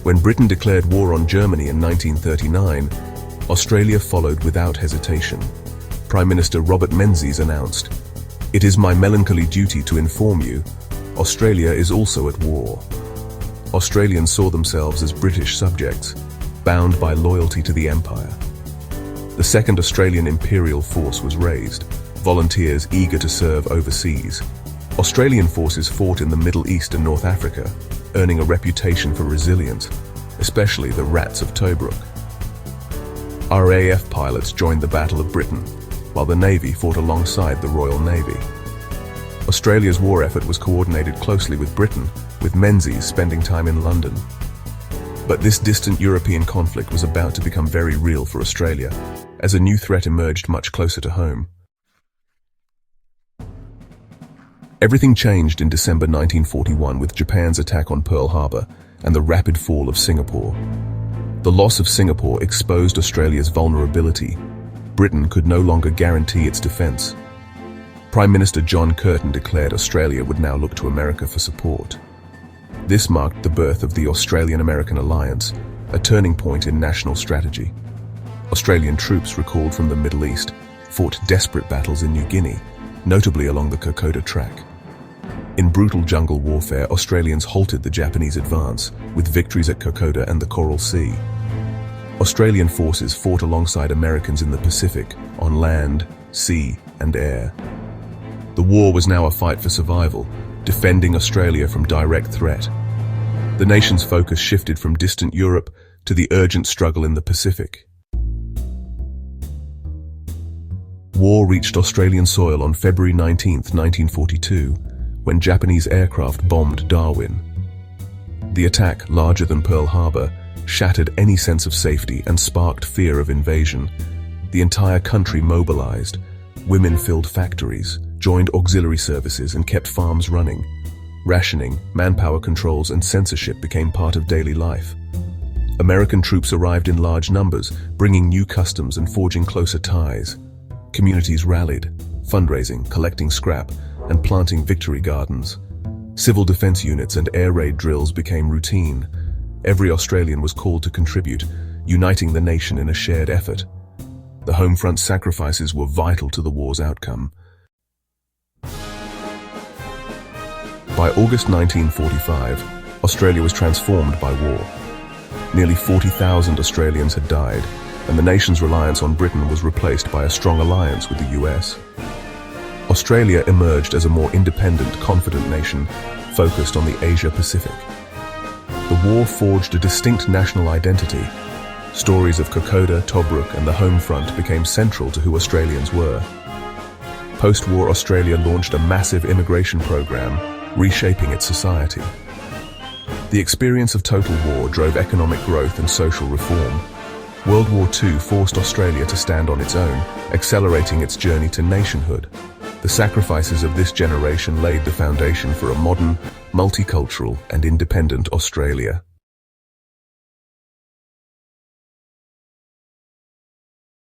When Britain declared war on Germany in 1939, Australia followed without hesitation. Prime Minister Robert Menzies announced, "It is my melancholy duty to inform you, Australia is also at war." Australians saw themselves as British subjects, bound by loyalty to the Empire. The Second Australian Imperial Force was raised, volunteers eager to serve overseas. Australian forces fought in the Middle East and North Africa, earning a reputation for resilience, especially the Rats of Tobruk. RAF pilots joined the Battle of Britain, while the Navy fought alongside the Royal Navy. Australia's war effort was coordinated closely with Britain, with Menzies spending time in London. But this distant European conflict was about to become very real for Australia, as a new threat emerged much closer to home. Everything changed in December 1941 with Japan's attack on Pearl Harbor and the rapid fall of Singapore. The loss of Singapore exposed Australia's vulnerability. Britain could no longer guarantee its defense. Prime Minister John Curtin declared Australia would now look to America for support. This marked the birth of the Australian-American Alliance, a turning point in national strategy. Australian troops recalled from the Middle East fought desperate battles in New Guinea, notably along the Kokoda track. In brutal jungle warfare, Australians halted the Japanese advance, with victories at Kokoda and the Coral Sea. Australian forces fought alongside Americans in the Pacific, on land, sea, and air. The war was now a fight for survival, defending Australia from direct threat. The nation's focus shifted from distant Europe to the urgent struggle in the Pacific. War reached Australian soil on February 19, 1942, when Japanese aircraft bombed Darwin. The attack, larger than Pearl Harbor, shattered any sense of safety and sparked fear of invasion. The entire country mobilized. Women filled factories, joined auxiliary services, and kept farms running. Rationing, manpower controls, and censorship became part of daily life. American troops arrived in large numbers, bringing new customs and forging closer ties. Communities rallied, fundraising, collecting scrap, and planting victory gardens. Civil defense units and air raid drills became routine. Every Australian was called to contribute, uniting the nation in a shared effort. The home front sacrifices were vital to the war's outcome. By August 1945, Australia was transformed by war. Nearly 40,000 Australians had died, and the nation's reliance on Britain was replaced by a strong alliance with the US. Australia emerged as a more independent, confident nation focused on the Asia-Pacific. The war forged a distinct national identity. Stories of Kokoda, Tobruk, and the home front became central to who Australians were. Post-war Australia launched a massive immigration program, reshaping its society. The experience of total war drove economic growth and social reform. World War II forced Australia to stand on its own, accelerating its journey to nationhood. The sacrifices of this generation laid the foundation for a modern, multicultural, and independent Australia.